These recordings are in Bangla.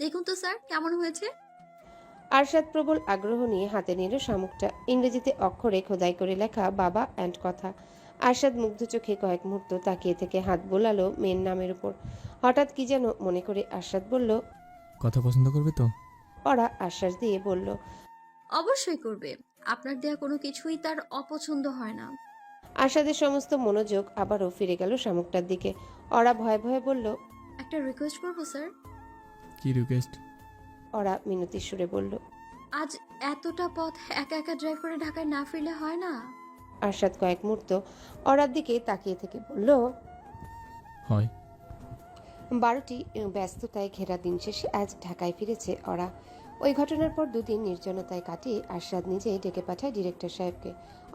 দেখুন তো স্যার কেমন হয়েছে। আরশাদ প্রবল আগ্রহ নিয়ে হাতে নিল শামুকটা। ইংরেজিতে অক্ষরে খোদাই করে লেখা বাবা অ্যান্ড কথা। আরশাদ মুগ্ধ চোখে কয়েক মুহূর্ত তাকিয়ে থেকে হাত বোলালো মেয়ের নামের উপর। হঠাৎ কি যেন মনে করে আরশাদ বলল, কথা পছন্দ করবে তো? ওরা আশ্বাস দিয়ে বলল, অবশ্যই করবে। আপনার দেয়া কোনো কিছুই তার অপছন্দ হয় না। আরশাদের সমস্ত মনোযোগ আবারও ফিরে গেল শামুকটার দিকে। ওরা ভয়ে ভয়ে বলল, একটা রিকোয়েস্ট করবো স্যার। কি রিকোয়েস্ট? ওরা মিনতির সুরে বলল। আজ এতটা পথ একা একা ড্রাইভ করে ঢাকায় না ফিরলে হয় না? আরশাদ কয়েক মুহূর্ত ওরার দিকে তাকিয়ে থেকে বলল, হয়। 12টি ব্যস্ততায় ঘেরা দিন শেষে আজ ঢাকায় ফিরেছে ওরা। ওই ঘটনার পর দুদিন নির্জনতায় কাটিয়ে আরশাদ নিজেই ডেকে পাঠায় ডিরেক্টর সাহেবকে।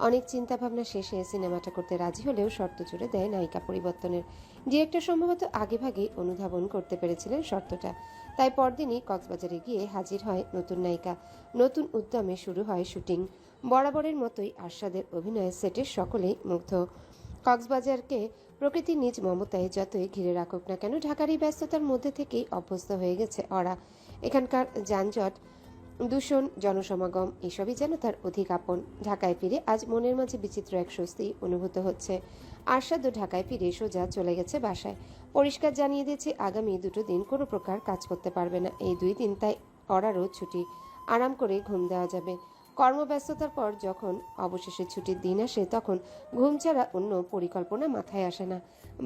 অনেক চিন্তা ভাবনা শেষে সিনেমাটা করতে রাজি হলেও শর্ত জুড়ে দেয় নায়িকা পরিবর্তনের। ডিরেক্টর সম্ভবত আগেভাগেই অনুধাবন করতে পেরেছিলেন শর্তটা। তাই পরদিনই কক্সবাজারে গিয়ে হাজির হয় নতুন নায়িকা। নতুন উদ্যমে শুরু হয় শুটিং। বরাবরের মতোই আরশাদের অভিনয়ের সেটের সকলেই মুগ্ধ। কক্সবাজারকে প্রকৃতির নিজ মমতায় যতই ঘিরে রাখুক না কেন, ঢাকার এই ব্যস্ততার মধ্যে থেকেই অভ্যস্ত হয়ে গেছে ওরা। এখানকার যানজট, দূষণ, জনসমাগম এসবই যেন তার অধিক আপন। ঢাকায় ফিরে আজ মনের মাঝে বিচিত্র এক স্বস্তি অনুভূত হচ্ছে। আরশাদও ঢাকায় ফিরে সোজা চলে গেছে বাসায়। পরিষ্কার জানিয়ে দিয়েছে আগামী 2 দিন কোনো প্রকার কাজ করতে পারবে না। এই 2 দিন তাই ওরারও ছুটি, আরাম করে ঘুম দেওয়া যাবে। কর্মব্যস্ততার পর যখন অবশেষে ছুটির দিন আসে তখন ঘুম ছাড়া অন্য পরিকল্পনা মাথায় আসে না।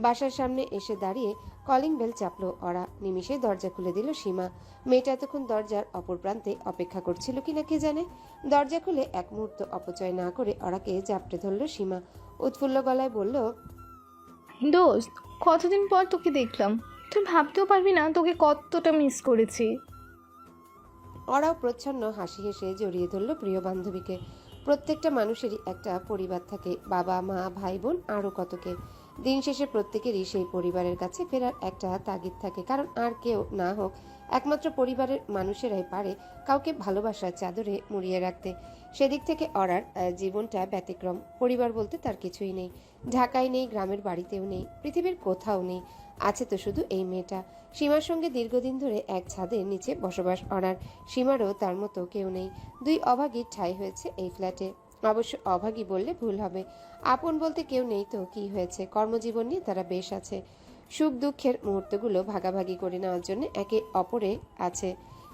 বাসার সামনে এসে দাঁড়িয়ে কলিং বেল চাপলো ওরা। নিমিষে দরজা খুলে দিল সীমা। মেয়েটা এতক্ষণ দরজার অপর প্রান্তে অপেক্ষা করছিল কিনা কে জানে। দরজা খুলে এক মুহূর্ত অপচয় না করে ওরাকে জাপটে ধরল সীমা। উৎফুল্ল গলায় বলল, দোস্ত, কতদিন পর তোকে দেখলাম। তুই ভাবতেও পারবি না তোকে কতটা মিস করেছি। ওরাও প্রচ্ছন্ন হাসি হেসে জড়িয়ে ধরল প্রিয় বান্ধবীকে। প্রত্যেকটা মানুষেরই একটা পরিবার থাকে, বাবা মা ভাই বোন আরও কতকে। দিন শেষে প্রত্যেকেরই সেই পরিবারের কাছে ফেরার একটা তাগিদ থাকে, কারণ আর কেউ না হোক একমাত্র পরিবারের মানুষেরাই পারে কাউকে ভালোবাসার চাদরে মুড়িয়ে রাখতে। সেদিক থেকে অরার জীবনটা ব্যতিক্রম। পরিবার বলতে তার কিছুই নেই। ঢাকায় নেই, গ্রামের বাড়িতেও নেই, পৃথিবীর কোথাও নেই। আছে তো শুধু এই মেয়েটা। সীমার সঙ্গে দীর্ঘদিন ধরে এক ছাদের নিচে বসবাস অনার। সীমারও তার মতো কেউ নেই। দুই অভাগীর ঠাঁই হয়েছে এই ফ্ল্যাটে। অবশ্য অভাগী বললে ভুল হবে। আপন বলতে কেউ নেই তো কি হয়েছে, কর্মজীবন নিয়ে তারা বেশ আছে। সুখ দুঃখের মুহূর্তগুলো ভাগাভাগি করে নেওয়ার জন্য একে অপরে আছে।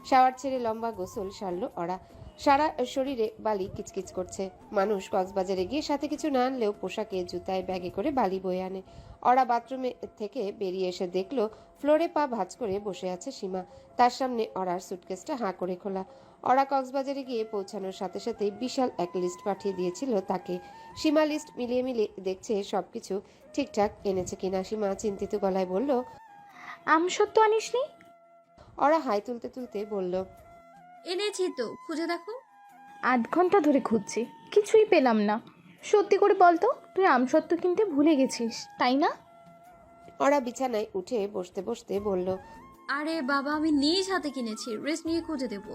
শাওয়ার ছেড়ে লম্বা গোসল সারল ওরা। সারা শরীরে বালি কিচকিচ করছে। মানুষ কক্সবাজারে গিয়ে সাথে কিছু না আনলেও পোশাকে জুতায় ব্যাগে করে বালি বয়ে আনে। ওরা বাথরুমে থেকে বেরিয়ে এসে দেখলো ফ্লোরে পা ভাঁজ করে বসে আছে সীমা। তার সামনে অরার সুটকেসটা হাঁ করে খোলা। ওরা কক্সবাজারে গিয়ে পৌঁছানোর সাথে সাথেই বিশাল এক লিস্ট পাঠিয়ে দিয়েছিল তাকে। সীমা লিস্ট মিলিয়ে মিলিয়ে দেখছে সবকিছু ঠিকঠাক এনেছে কিনা। সীমা চিন্তিত গলায় বলল, আমসত্ত্ব আনিসনি? ওরা হাই তুলতে তুলতে বলল, এনেছি তো, খুঁজে দেখো। 8 ঘন্টা ধরে খুঁজছি, কিছুই পেলাম না। সত্যি করে বল তো, তুই আমসত্ত্ব কিনতে ভুলে গেছিস তাই না? ওরা বিছানায় উঠে বসতে বসতে বলল। আরে বাবা, আমি নিজ হাতে কিনেছি, রেস্ট নিয়ে খুঁজে দেবো।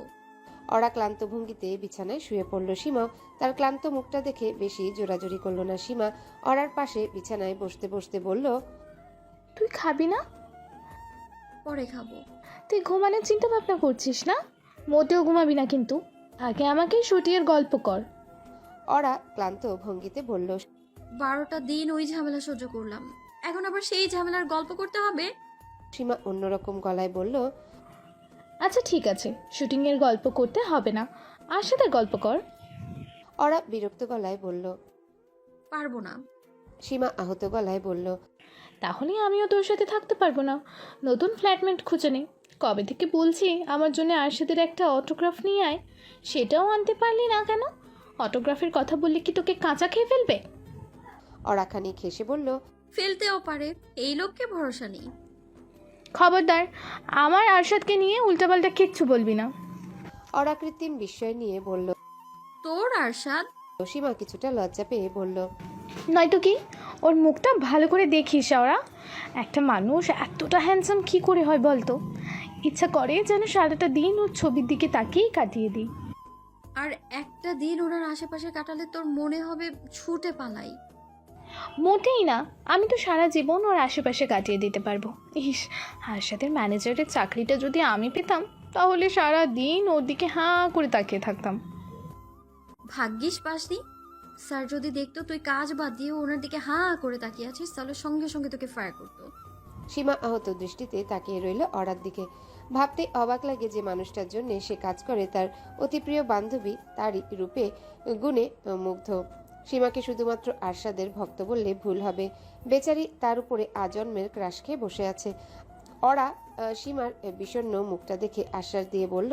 ওরা ক্লান্ত ভঙ্গিতে বিছানায় শুয়ে পড়ল। সীমাও তার ক্লান্ত মুখটা দেখে বেশি জোরাজোরি করল না। সীমা ওরার পাশে বিছানায় বসতে বসতে বলল, তুই খাবি না? পরে খাবো। তুই ঘুমানোর চিন্তা ভাবনা করছিস না? মোটেও ঘুমাবি না কিন্তু। আগে আমাকে শুটিয়ের গল্প কর। ওরা ক্লান্ত ভঙ্গিতে বলল। 12টা দিন ওই ঝামেলা সহ্য করলাম, এখন আবার সেই ঝামেলার গল্প করতে হবে? সীমা অন্যরকম গলায় বলল, আচ্ছা ঠিক আছে, শুটিংয়ের গল্প করতে হবে না, আর সাথে গল্প কর। ওরা বিরক্ত গলায় বলল। পারবো না। সীমা আহত গলায় বলল, তাহলে আমিও তোর সাথে থাকতে পারবো না। নতুন ফ্ল্যাটমেট খুঁজে নে। কবে থেকে বলছি আমার জন্য আরশাদের একটা অটোগ্রাফ নিয়ে আয়, সেটাও আনতে পারলি না কেন? অটোগ্রাফের কথা বললে কি তোকে কাঁচা খেয়ে ফেলবে? ওরা খানিক হেসে বলল, ফেলতেও পারে, এই লোককে ভরসা নেই। খবরদার, আমার আরশাদকে নিয়ে উল্টাপাল্টা কিচ্ছু বলবি না। ওরা কৃত্রিম বিস্ময় নিয়ে বলল। তোর আরশাদ? সীমা কিছুটা লজ্জা পেয়ে বলল, নয়তো কি? ওর মুখটা ভালো করে দেখিস। ওরা একটা মানুষ এতটা হ্যান্ডসাম কি করে হয় বলতো? ইচ্ছা করে যেন সারাটা দিন ওর ছবির দিকে তাকিয়েই কাটিয়ে দিই। আর একটা দিন ওনার আশেপাশে কাটালে তোর মনে হবে ছুটে পালাই। মোটেই না, আমি তো সারা জীবন ওর আশেপাশে কাটিয়ে দিতে পারবো। ইস, আরশাদের ম্যানেজারের চাকরিটা যদি আমি পেতাম তাহলে সারা দিন ওর দিকে হাঁ করে তাকিয়ে থাকতাম। ভাগ্যিস পাসনি। স্যার যদি দেখতো তুই কাজ বাদ দিয়ে ওনার দিকে হাঁ করে তাকিয়ে আছিস, তাহলে সঙ্গে সঙ্গে তোকে ফায়ার করতো। সীমা আহত দৃষ্টিতে তাকিয়ে রইল অরার দিকে। ভাবতে অবাক লাগে যে মানুষটার জন্য সে কাজ করে তার অতি প্রিয় বান্ধবী তারই রূপে গুণে মুগ্ধ। সীমাকে শুধুমাত্র আরশাদের ভক্ত বললে ভুল হবে। বেচারি তার উপরে আজন্মের ক্রাশ খেয়ে বসে আছে। অরা সীমার বিষণ্ণ মুখটা দেখে আশ্বাস দিয়ে বলল,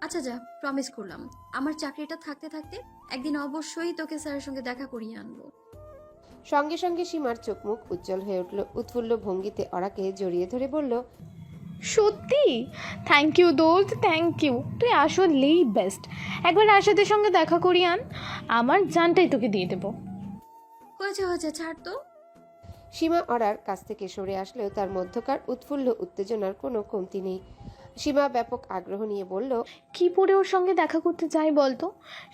আচ্ছা যা, প্রমিস করলাম আমার চাকরিটা থাকতে থাকতে একদিন অবশ্যই তোকে স্যারের সঙ্গে দেখা করিয়ে আনবো। সঙ্গে সঙ্গে সীমার চোখ মুখ উজ্জ্বল হয়ে উঠল। উৎফুল্ল ভঙ্গিতে অরাকে জড়িয়ে ধরে বলল, সত্যি? থ্যাংক ইউ দোস্ত, থ্যাংক ইউ। তুই আসলেই বেস্ট। একবার আশাদের সঙ্গে দেখা করিয়ে আন, আমার জানটাই তোকে দিয়ে দেবো। হয়েছে হয়েছে, ছাড় তো। সীমা অরার কাছ থেকে সরে আসলেও তার মধ্যকার উৎফুল্ল উত্তেজনার কোনো কমতি নেই। সীমা ব্যাপক আগ্রহ নিয়ে বলল, কি পরে ওর সঙ্গে দেখা করতে যাই বলতো?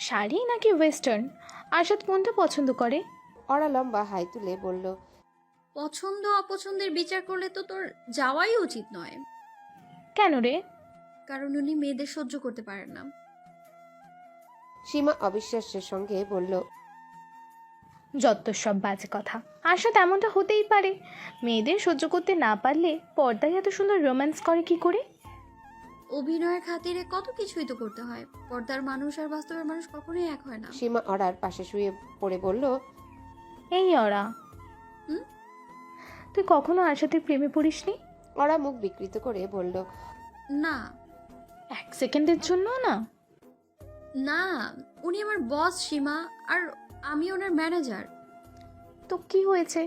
শাড়ি নাকি ওয়েস্টার্ন? আশাদ কোনটা পছন্দ করে? অরা লম্বা হাই তুলে বলল, পছন্দ অপছন্দের বিচার করলে তো তোর যাওয়াই উচিত নয়। কেন রে? কারণ উনি মেয়েদের সহ্য করতে পারেন না। সীমা অবিশ্বাসের সঙ্গে বলল, যত সব বাজে কথা। আশাদ এমনটা হতেই পারে। মেয়েদের সহ্য করতে না পারলে পর্দায় এত সুন্দর রোম্যান্স করে কি করে? অভিনয়ের খাতিরে কত কিছুই তো করতে হয়। পর্দার মানুষ আর বাস্তবের মানুষ কখনোই এক হয় না। সীমা অরার পাশে শুয়ে পড়ে বলল, এই ওরা, হুম? তুই কখনো আশাদের প্রেমে পড়িসনি? অরা মুখ বিকৃত করে বলল, না এক সেকেন্ডের জন্য না? না, উনি আমার বস সীমা, আর আমি ওনার ম্যানেজার। তো কি হয়েছে?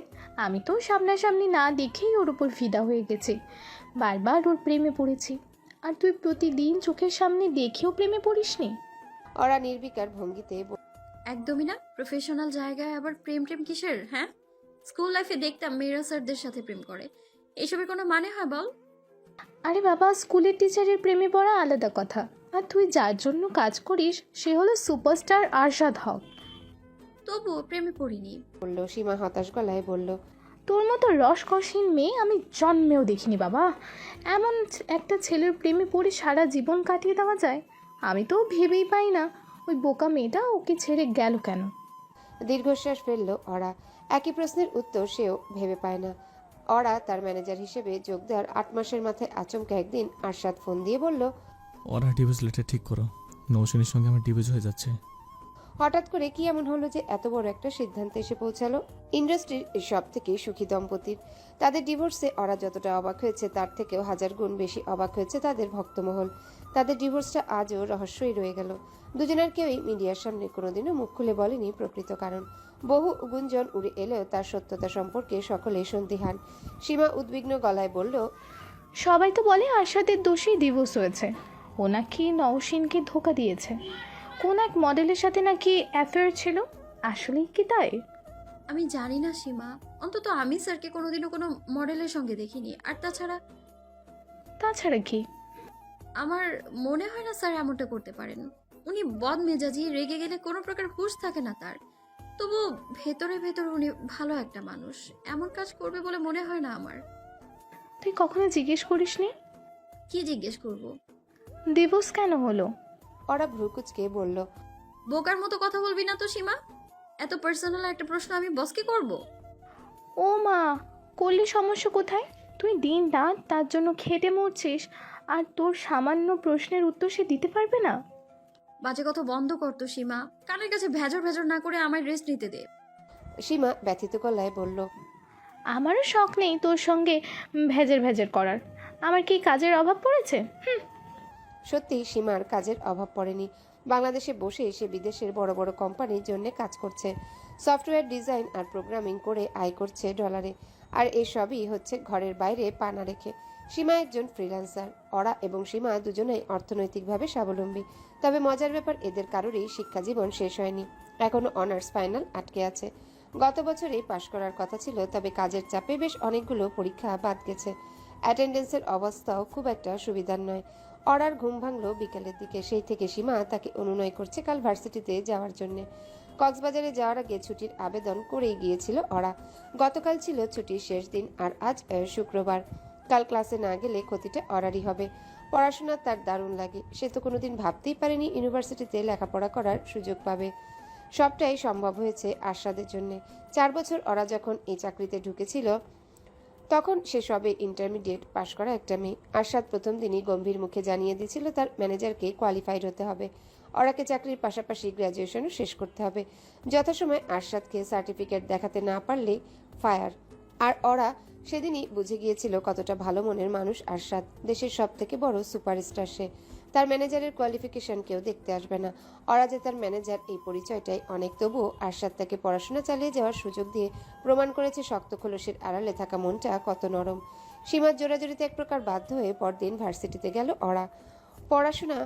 আমি তো সামনাসামনি না দেখেই ওর উপর ফিদা হয়ে গেছি, বারবার ওর প্রেমে পড়েছি। আর তুই প্রতিদিন চোখের সামনে দেখেও প্রেমে পড়িসনি? অরা নির্বিকার ভঙ্গিতে একদমই না। প্রফেশনাল জায়গায় আবার প্রেম টেম কিসের? হ্যাঁ, স্কুল লাইফে দেখতাম মেয়েরা স্যারদের সাথে প্রেম করে। এইসবের কোনো মানে হয় বল? আরে বাবা, স্কুলের টিচারের প্রেমে পড়া আলাদা কথা, আর তুই যার জন্য কাজ করিস সে হলো সুপারস্টার আরশাদ হক। তবুও প্রেমে পড়িনি। বলল। সীমা হতাশ গলায় বলল, তোর মতো রসকসহীন মেয়ে আমি জন্মেও দেখিনি বাবা। এমন একটা ছেলের প্রেমে পড়ে সারা জীবন কাটিয়ে দেওয়া যায়? আমি তো ভেবেই পাই না ওই বোকা মেয়েটা ওকে ছেড়ে গেল কেন। দীর্ঘশ্বাস ফেলল অরা। একই প্রশ্নের উত্তর সেও ভেবে পায় না। অরা তার ম্যানেজার হিসেবে যোগ দেওয়ার 8 মাসের মাথায় আচমকা একদিন আরশাদ ফোন দিয়ে বলল, ওরা ডিভোর্স লেটার ঠিক করো, নৌশিনীর সঙ্গে আমার ডিভোর্স হয়ে যাচ্ছে। হঠাৎ করে কি এমন হলো যে এত বড় একটা সিদ্ধান্তে এসে পৌঁছালো? ইন্ডাস্ট্রির সব থেকে সুখী দম্পতির তাদের ডিভোর্সে ওরা যতটা অবাক হয়েছে তার থেকেও 1000 গুণ বেশি অবাক হয়েছে তাদের ভক্তমহল। তাদের ডিভোর্সটা আজও রহস্যই রয়ে গেল। দুজনের কেউই মিডিয়ার সামনে কোনোদিনও মুখ খুলে বলেনি প্রকৃত কারণ। বহু গুঞ্জন উড়ে এলেও তার সত্যতা সম্পর্কে সকলে সন্দিহান। সীমা উদ্বিগ্ন গলায় বলল, সবাই তো বলে আরশাদের দোষেই ডিভোর্স হয়েছে। ও নাকি নওশিনকে ধোকা দিয়েছে, কোন এক মডেলের সাথে নাকি অ্যাফেয়ার ছিল। আসলেই কি তাই? আমি জানি না সীমা, অন্তত আমি স্যারকে কোনোদিনও কোনো মডেলের সঙ্গে দেখিনি। আর তাছাড়া কি? আমার মনে হয় না স্যার এমনটা করতে পারেন। উনি বদমেজাজি, রেগে গেলে কোনো প্রকার হুঁশ থাকে না তার। তবু ভেতরে ভেতরে উনি ভালো একটা মানুষ। এমন কাজ করবে বলে মনে হয় না আমার। তুই কখনো জিজ্ঞেস করিসনি কি জিজ্ঞেস করব? ডিভোর্স কেন হলো? ওরা ভ্রুকুচকে বলল, বোকার মতো কথা বলবি না তো সীমা। এত পার্সোনাল একটা প্রশ্ন আমি বসকে করব? ও মা, করলে সমস্যা কোথায়? তুই দিন রাত তার জন্য খেটে মরছিস, আর তোর সামান্য প্রশ্নের উত্তর সে দিতে পারবে না? বাজে কথা বন্ধ কর তো সীমা। কানের কাছে ভেজর ভেজর না করে আমায় রেস্ট নিতে দে। সীমা ব্যথিত গলায় বলল, আমারও শখ নেই তোর সঙ্গে ভেজের ভেজের করার। আমার কি কাজের অভাব পড়েছে? সত্যি সীমার কাজের অভাব পড়েনি। বাংলাদেশে বসে সে বিদেশের বড় বড় কোম্পানির জন্য কাজ করছে। সফটওয়্যার ডিজাইন আর প্রোগ্রামিং করে আয় করছে ডলারে। আর এসবই হচ্ছে ঘরের বাইরে পা না রেখে। সীমা একজন ফ্রিল্যান্সার। ওরা এবং সীমা দুজনেই অর্থনৈতিকভাবে স্বাবলম্বী। তবে মজার ব্যাপার, এদের কারোরই শিক্ষা জীবন শেষ হয়নি। এখনো অনার্স ফাইনাল আটকে আছে। গত বছরেই পাশ করার কথা ছিল, তবে কাজের চাপে বেশ অনেকগুলো পরীক্ষা বাদ গেছে। অ্যাটেন্ডেন্সের অবস্থাও খুব একটা সুবিধার নয়। অরার ঘুম ভাঙলো বিকেলের দিকে। সেই থেকে সীমা তাকে অনুনয় করছে কাল ভার্সিটিতে যাওয়ার জন্য। কক্সবাজারে যাওয়ার আগে ছুটির আবেদন করেই গিয়েছিল ওরা। গতকাল ছিল ছুটির শেষ দিন, আর আজ শুক্রবার। কাল ক্লাসে না গেলে ক্ষতিটা অরারই হবে। পড়াশোনা তার দারুণ লাগে। সে তো কোনোদিন ভাবতেই পারেনি ইউনিভার্সিটিতে লেখাপড়া করার সুযোগ পাবে। সবটাই সম্ভব হয়েছে আরশাদের জন্যে। 4 বছর ওরা যখন এই চাকরিতে ঢুকেছিল তখন সে সবে ইন্টারমিডিয়েট পাশ করা একটা মেয়ে। আরশাদ প্রথম দিনই গম্ভীর মুখে জানিয়ে দিয়েছিল তার ম্যানেজারকে কোয়ালিফাইড হতে হবে। ওরাকে চাকরির পাশাপাশি গ্র্যাজুয়েশনও শেষ করতে হবে। যথাসময়ে আরশাদকে সার্টিফিকেট দেখাতে না পারলে ফায়ার। আর ওরা সেদিনই বুঝে গিয়েছিল কতটা ভালো মনের মানুষ আরশাদ। দেশের সব থেকে বড় সুপারস্টার সে। তার ম্যানেজারের কোয়ালিফিকেশন কেউ দেখতে আসবে না। ওরা যে তার ম্যানেজার এই পরিচয়টাই অনেক। তবুও আরশাদ তাকে পড়াশোনা চালিয়ে যাওয়ার সুযোগ দিয়ে প্রমাণ করেছে শক্ত খোলসের আড়ালে থাকা মনটা কত নরম। সীমার জোরাজোরিতে এক প্রকার বাধ্য হয়ে পরদিন ভার্সিটিতে গেল ওরা। পড়াশোনা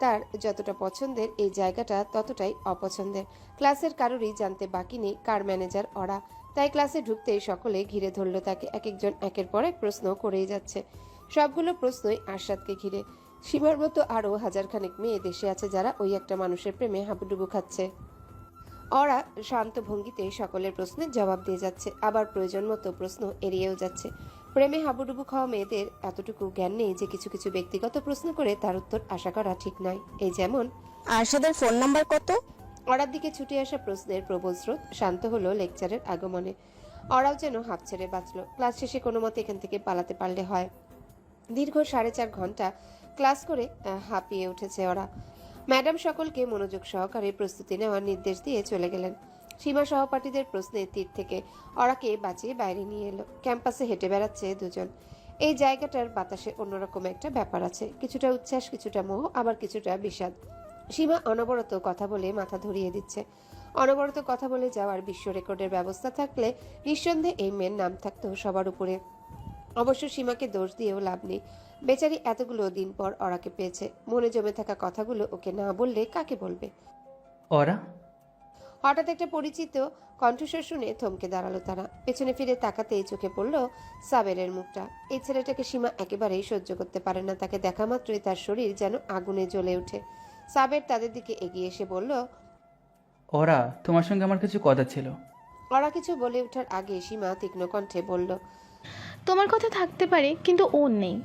তার যতটা পছন্দের, এই জায়গাটা ততটাই অপছন্দের। ক্লাসের কারোরই জানতে বাকি নেই কার ম্যানেজার ওরা। তাই ক্লাসে ঢুকতেই সকলে ঘিরে ধরল তাকে। এক একজন একের পর এক প্রশ্ন করেই যাচ্ছে। সবগুলো প্রশ্নই আরশাদকে ঘিরে। সীমার মতো আরও হাজারখানেক মেয়ে দেশে আছে যারা ওই একটা মানুষের প্রেমে হাবুডুবু খাচ্ছে। ওরা শান্ত ভঙ্গিতে সকলের প্রশ্নের জবাব দিয়ে যাচ্ছে, আবার প্রয়োজন মতো প্রশ্ন এড়িয়েও যাচ্ছে। প্রেমে হাবুডুবু খাওয়া মেয়েদের এতটুকু জ্ঞান নেই যে কিছু কিছু ব্যক্তিগত প্রশ্ন করে তার উত্তর আশা করা ঠিক নয়। এই যেমন, আরশাদের ফোন নাম্বার কত? ওরার দিকে ছুটে আসা প্রশ্নের প্রবল স্রোত শান্ত হলো লেকচারের আগমনে। ওরাও যেন হাঁপ ছেড়ে বাঁচল। ক্লাস শেষে কোনো মতে এখান থেকে পালাতে পারলে হয়। দীর্ঘ 4.5 ঘন্টা ক্লাস করে হাঁপিয়ে উঠেছে ওরা। ম্যাডাম সকলকে মনোযোগ সহকারে প্রস্তুতি নেওয়ার নির্দেশ দিয়ে চলে গেলেন। সীমা সহপাঠীদের প্রশ্নের তীর থেকে ওরাকে বাঁচিয়ে বাইরে নিয়ে এলো। ক্যাম্পাসে হেঁটে বেড়াচ্ছে দুজন। এই জায়গাটার বাতাসে অন্যরকম একটা ব্যাপার আছে, কিছুটা উচ্ছ্বাস, কিছুটা মোহ, আবার কিছুটা বিষাদ। সীমা অনবরত কথা বলে মাথা ধরিয়ে দিচ্ছে। অনবরত কথা বলে যাওয়ার বিশ্ব রেকর্ডের ব্যবস্থা থাকলে নিঃসন্দেহে এই মেয়ের নাম থাকতো সবার উপরে। অবশ্য সীমাকে দোষ দিয়েও লাভ নেই। বেচারি এতগুলো দিন পর ওরাকে পেয়েছে। মনে জমে থাকা কথাগুলো ওকে না বললে কাকে বলবে? ওরা হঠাৎ একটা পরিচিত কণ্ঠস্বর শুনে থমকে দাঁড়ালো তারা। পেছনে ফিরে তাকাতেই চোখে পড়ল সাবেরের মুখটা। এই ছেলেটাকে সীমা একেবারেই সহ্য করতে পারে না। তাকে দেখা মাত্রই তার শরীর যেন আগুনে জ্বলে ওঠে। সাবের তাদের দিকে এগিয়ে এসে বলল, ওরা তোমার সঙ্গে আমার কিছু কথা ছিল। ওরা কিছু বলে ওঠার আগে সীমা তীক্ষ্ণ কণ্ঠে বলল, তোমার কথা থাকতে পারে, কিন্তু ওর নেই।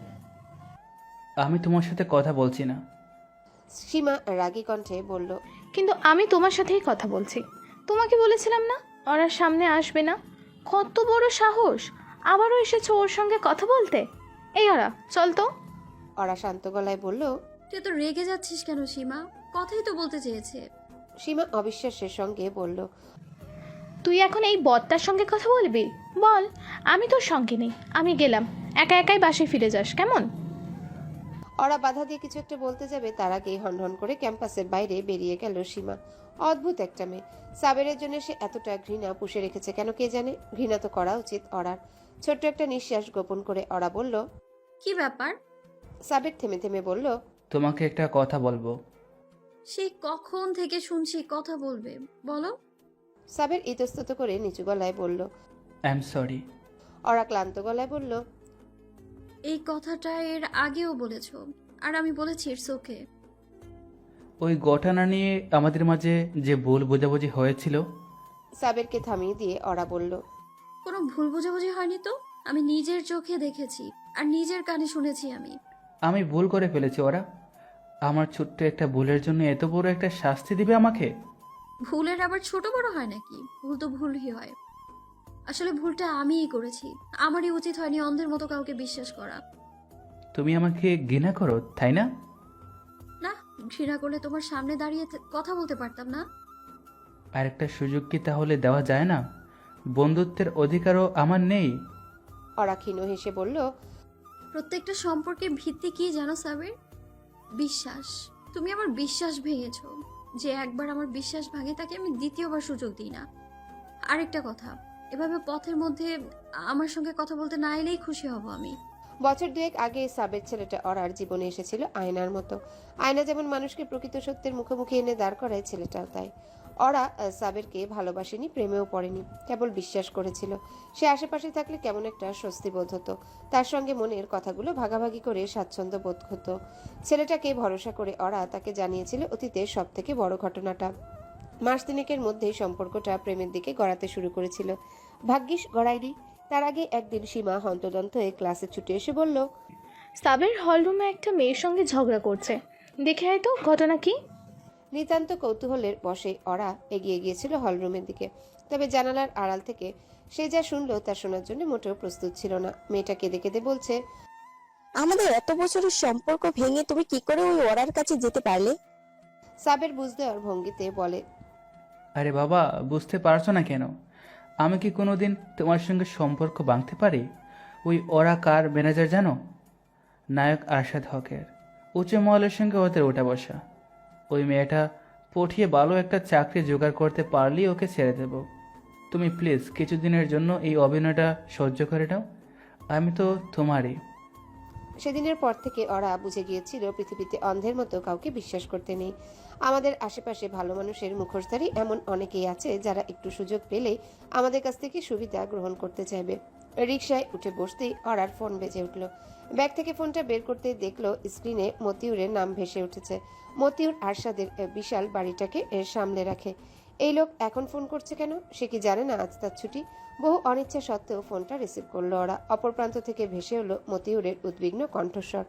আমি তোমার সাথে কথা বলছি না। সীমা রাগী কণ্ঠে বলল, কিন্তু আমি তোমার সাথেই কথা বলছি। তোমাকে বলেছিলাম না ওরা সামনে আসবে না? কত বড় সাহস! আবারও এসেছো ওর সঙ্গে কথা বলতে। এই ওরা, চল তো। ওরা শান্ত গলায় বলল। তুই তো রেগে যাচ্ছিস কেন সীমা? কথাই তো বলতে চেয়েছে। সীমা অবিশ্বাসের সঙ্গে বলল, তুই এখন এই বদটার সঙ্গে কথা বলবি? বল, আমি তোর সঙ্গে নেই, আমি গেলাম। একা একাই বাসায় ফিরে যাস, কেমন? ওরা বাধা দিয়ে কিছু একটা বলতে যাবে, তার আগেই হনহন করে ক্যাম্পাসের বাইরে বেরিয়ে গেল সীমা। অদ্ভুত একটা মেয়ে। সাবেরের জন্য সে এতটা ঘৃণা পুষে রেখেছে কেন কে জানে। ঘৃণা তো করা উচিত ওরার। ছোট্ট একটা নিঃশ্বাস গোপন করে ওরা বলল, কি ব্যাপার? সাবের থেমে থেমে বলল, তোমাকে একটা কথা বলবো। সেই কখন থেকে শুনছি কথা বলবে, বলো। সাবের ইতস্তত করে নিচু গলায় বলল। I am sorry. ওরা ক্লান্ত গলায় বলল, এই কথাটা এর আগেও বলেছো, আর আমি বলেছি ইটস ওকে। ওই ঘটনা নিয়ে আমাদের মাঝে যে ভুল বোঝাবুঝি হয়েছিল। সাবেরকে থামিয়ে দিয়ে ওরা বলল, কোনো ভুল বোঝাবুঝি হয়নি তো। আমি নিজের চোখে দেখেছি আর নিজের কানে শুনেছি। আমি ভুল করে ফেলেছি। ওরা আমার ছোট্ট একটা ভুলের জন্য এত বড় একটা শাস্তি দিবে আমাকে? ভুলের আবার ছোট বড় হয় নাকি? ভুল তো ভুলই হয়। আসলে ভুলটা আমিই করেছি। আমারই উচিত হয়নি অন্ধের মতো কাউকে বিশ্বাস করা। তুমি আমাকে ঘৃণা করো, তাই না? না, ঘৃণা করলে তোমার সামনে দাঁড়িয়ে কথা বলতে পারতাম না। আর একটা সুযোগ কি তাহলে দেওয়া যায় না? বন্ধুত্বের অধিকারও আমার নেই? ওরা ক্ষীণ হেসে বলল, প্রত্যেকটা সম্পর্কের ভিত্তি কি জানো সাবের? বিশ্বাস। তুমি আমার বিশ্বাস ভেঙেছো। যে একবার আমার বিশ্বাস ভাঙে তাকে আমি দ্বিতীয়বার সুযোগ দিই না। আরেকটা কথা, এভাবে পথের মধ্যে আমার সঙ্গে কথা বলতে না এলেই খুশি হব আমি। বছর দুয়েক আগে সাবের ছেলেটা ওরার জীবনে এসেছিল আয়নার মতো। আয়না যেমন মানুষকে প্রকৃত সত্যের মুখোমুখি এনে দাঁড় করায়, ছেলেটাও তাই। ওরা সাবেরকে ভালোবাসেনি, প্রেমেও পড়েনি, কেবল বিশ্বাস করেছিল। সে আশেপাশে থাকলে কেমন একটা স্বস্তি বোধ হতো। তার সঙ্গে মনের কথাগুলো ভাগাভাগি করে স্বাচ্ছন্দ্য বোধ হতো। ছেলেটাকে ভরসা করে ওরা তাকে জানিয়েছিল অতীতের সব থেকে বড় ঘটনাটা। মাস তিনেকের মধ্যেই সম্পর্কটা প্রেমের দিকে গড়াতে শুরু করেছিল। ভাগ্যিস গড়ায়নি। তার আগে একদিন সীমা হন্তদন্ত হয়ে ক্লাসে ছুটে এসে বলল, সাবের হলরুমে একটা মেয়ের সঙ্গে ঝগড়া করছে। দেখে আয় তো ঘটনা কি। নিতান্ত কৌতূহলের বশে ওরা এগিয়ে গিয়েছিল হলরুমের দিকে। তবে জানালার আড়াল থেকে সে যা শুনলো তা শোনার জন্য মোটেও প্রস্তুত ছিল না। মেয়েটা কেঁদে কেঁদে বলছে, আমাদের এত বছরের সম্পর্ক ভেঙে তুমি কি করে ওই ওরার কাছে যেতে পারলে? সাবের বুঝ দেওয়ার ভঙ্গিতে বলে, আরে বাবা, বুঝতে পারছো না কেন? আমি কি কোনোদিন তোমার সঙ্গে সম্পর্ক ভাঙতে পারি? ওই ওরা কার ম্যানেজার জানো? নায়ক আরশাদ হকের। উচ্চ মহলের সঙ্গে ওদের ওঠা বসা। ওই মেয়েটা পঠিয়ে ভালো একটা চাকরি জোগাড় করতে পারলেই ওকে ছেড়ে দেব। তুমি প্লিজ কিছুদিনের জন্য এই অভিনয়টা সহ্য করে নাও। আমি তো তোমারই। সেদিনের পর থেকে ওরা বুঝে গিয়েছিল পৃথিবীতে অন্ধের মতো কাউকে বিশ্বাস করতে নেই। আমাদের আশেপাশে ভালো মানুষের মুখোশধারী এমন অনেকেই আছে যারা একটু সুযোগ পেলেই আমাদের কাছ থেকে সুবিধা গ্রহণ করতে চাইবে। রিকশায় উঠে বসতেই ওরার ফোন বেজে উঠল। ব্যাগ থেকে ফোনটা বের করতে দেখলো স্ক্রিনে মতিউরের নাম ভেসে উঠেছে। মতিউর আরশাদের বিশাল বাড়িটাকে সামলে রাখে। এই লোক এখন ফোন করছে কেন? সে কি জানে না আজ তার ছুটি? বহু অনিচ্ছা সত্ত্বেও ফোনটা রিসিভ করলো ওরা। অপর প্রান্ত থেকে ভেসে এলো মতিউরের উদ্বিগ্ন কণ্ঠস্বর।